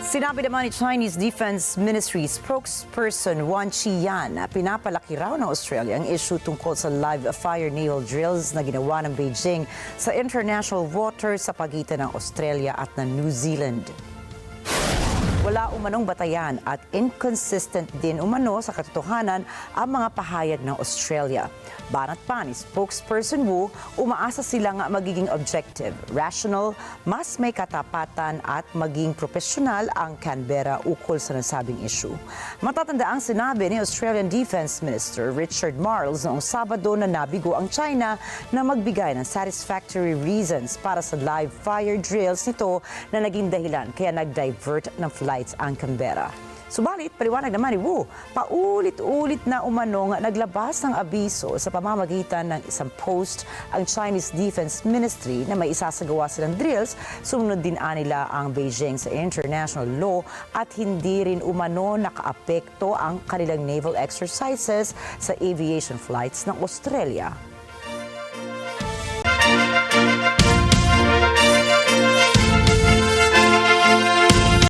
Sinabi naman ni Chinese Defense Ministry spokesperson Wang Qiyan na pinapalaki raw ng Australia ang issue tungkol sa live-fire naval drills na ginawa ng Beijing sa international waters sa pagitan ng Australia at ng New Zealand. Wala umanong batayan at inconsistent din umano sa katotohanan ang mga pahayag ng Australia. Banat pa ni spokesperson Wu, umaasa sila nga magiging objective, rational, mas may katapatan at maging profesional ang Canberra ukol sa nasabing issue. Matatanda ang sinabi ni Australian Defense Minister Richard Marles noong Sabado na nabigo ang China na magbigay ng satisfactory reasons para sa live fire drills nito na naging dahilan kaya nag-divert ng flights ang Canberra. Subalit, paliwanag naman ni Wu, paulit-ulit na umano nga naglabas ng abiso sa pamamagitan ng isang post ang Chinese Defense Ministry na may isasagawa silang drills. Sumunod din nila ang Beijing sa international law at hindi rin umano nakaapekto ang kanilang naval exercises sa aviation flights ng Australia.